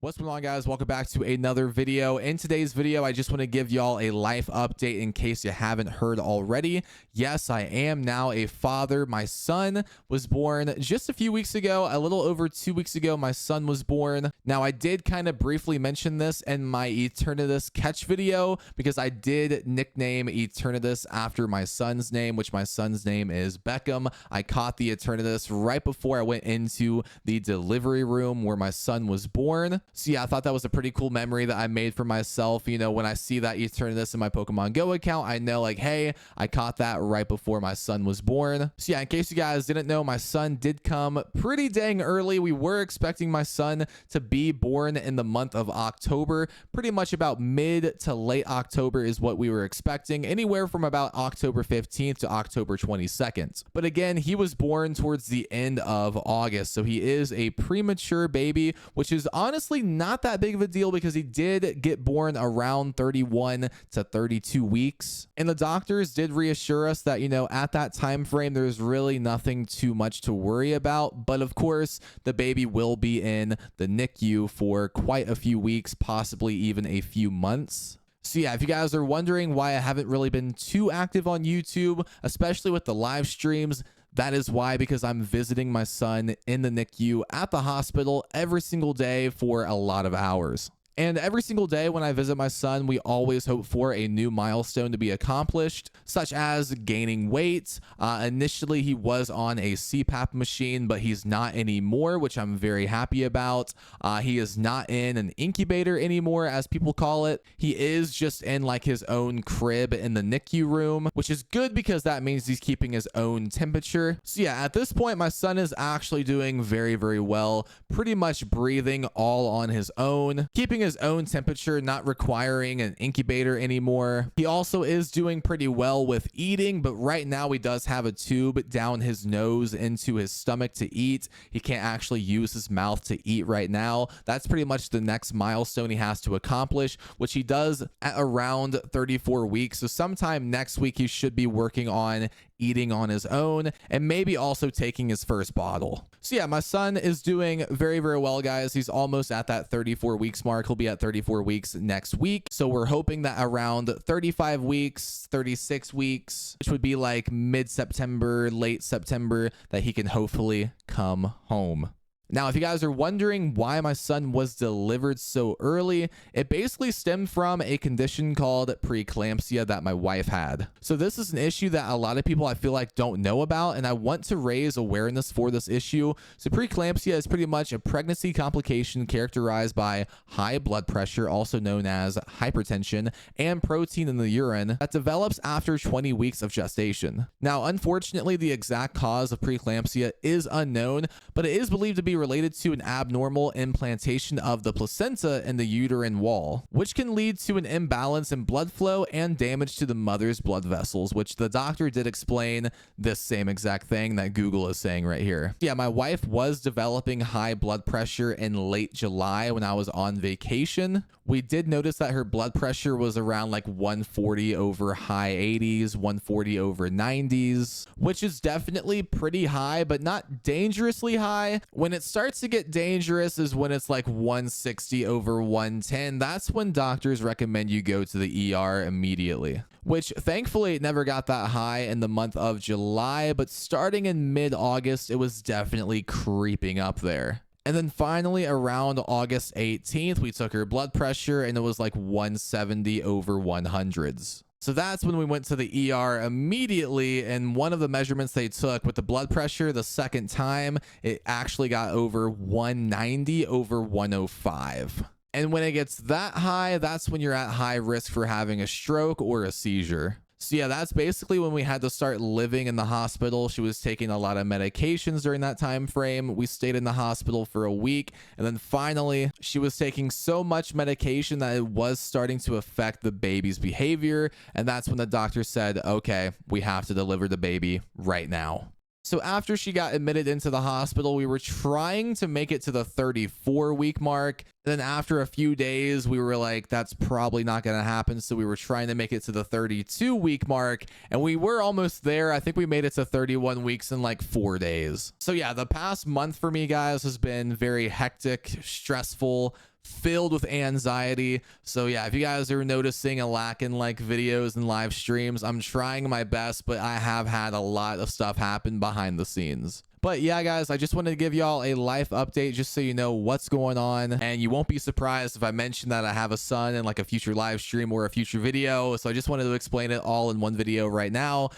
What's going on, guys? Welcome back to another video. In today's video, I just want to give y'all a life update in case you haven't heard already. Yes, I am now a father. My son was born just a few weeks ago. A little over 2 weeks ago, my son was born. Now, I did kind of briefly mention this in my Eternatus catch video because I did nickname Eternatus after my son's name, which my son's name is Beckham. I caught the Eternatus right before I went into the delivery room where my son was born. So yeah, I thought that was a pretty cool memory that I made for myself. You know, when I see that Eternatus in my Pokemon Go account, I know like, hey, I caught that right before my son was born. So yeah, in case you guys didn't know, my son did come pretty dang early. We were expecting my son to be born in the month of October. Pretty much about mid to late October is what we were expecting, anywhere from about October 15th to October 22nd. But again, he was born towards the end of August, so he is a premature baby, which is honestly not that big of a deal because he did get born around 31 to 32 weeks. And the doctors did reassure us that, you know, at that time frame, there's really nothing too much to worry about. But of course, the baby will be in the NICU for quite a few weeks, possibly even a few months. So yeah, if you guys are wondering why I haven't really been too active on YouTube, especially with the live streams, that is why, because I'm visiting my son in the NICU at the hospital every single day for a lot of hours. And every single day when I visit my son, we always hope for a new milestone to be accomplished, such as gaining weight. Initially, he was on a CPAP machine, but he's not anymore, which I'm very happy about. He is not in an incubator anymore, as people call it. He is just in like his own crib in the NICU room, which is good because that means he's keeping his own temperature. So yeah, at this point, my son is actually doing very, very well, pretty much breathing all on his own, keeping his own temperature, not requiring an incubator anymore. He also is doing pretty well with eating, but right now he does have a tube down his nose into his stomach to eat. He can't actually use his mouth to eat right now. That's pretty much the next milestone he has to accomplish, which he does at around 34 weeks. So sometime next week, he should be working on eating on his own and maybe also taking his first bottle. So yeah, my son is doing very, very well, guys. He's almost at that 34 weeks mark. He'll be at 34 weeks next week. So we're hoping that around 35 weeks, 36 weeks, which would be like mid-September, late September, that he can hopefully come home. Now, if you guys are wondering why my son was delivered so early, it basically stemmed from a condition called preeclampsia that my wife had. So this is an issue that a lot of people I feel like don't know about, and I want to raise awareness for this issue. So preeclampsia is pretty much a pregnancy complication characterized by high blood pressure, also known as hypertension, and protein in the urine that develops after 20 weeks of gestation. Now, unfortunately, the exact cause of preeclampsia is unknown, but it is believed to be related to an abnormal implantation of the placenta in the uterine wall, which can lead to an imbalance in blood flow and damage to the mother's blood vessels, which the doctor did explain this same exact thing that Google is saying right here. Yeah, my wife was developing high blood pressure in late July when I was on vacation. We did notice that her blood pressure was around like 140 over high 80s, 140 over 90s, which is definitely pretty high, but not dangerously high. When it starts to get dangerous is when it's like 160 over 110. That's when doctors recommend you go to the ER immediately, which thankfully it never got that high in the month of July, but starting in mid-August, it was definitely creeping up there. And then finally, around August 18th, we took her blood pressure and it was like 170 over 100s. So that's when we went to the ER immediately, and one of the measurements they took with the blood pressure the second time, it actually got over 190 over 105. And when it gets that high, that's when you're at high risk for having a stroke or a seizure. So yeah, that's basically when we had to start living in the hospital. She was taking a lot of medications during that time frame. We stayed in the hospital for a week, and then finally she was taking so much medication that it was starting to affect the baby's behavior, and that's when the doctor said, okay, we have to deliver the baby right now. So after she got admitted into the hospital, we were trying to make it to the 34-week mark. Then after a few days, we were like, that's probably not going to happen. So we were trying to make it to the 32-week mark, and we were almost there. I think we made it to 31 weeks in like 4 days. So yeah, the past month for me, guys, has been very hectic, stressful, filled with anxiety. So yeah, if you guys are noticing a lack in like videos and live streams, I'm trying my best, but I have had a lot of stuff happen behind the scenes. But yeah, guys, I just wanted to give y'all a life update just so you know what's going on. And you won't be surprised if I mention that I have a son in like a future live stream or a future video. So I just wanted to explain it all in one video right now.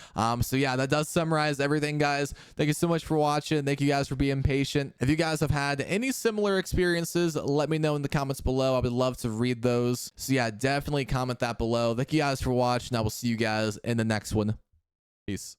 So yeah, that does summarize everything, guys. Thank you so much for watching. Thank you guys for being patient. If you guys have had any similar experiences, let me know in the comments below. I would love to read those. So yeah, definitely comment that below. Thank you guys for watching. I will see you guys in the next one. Peace.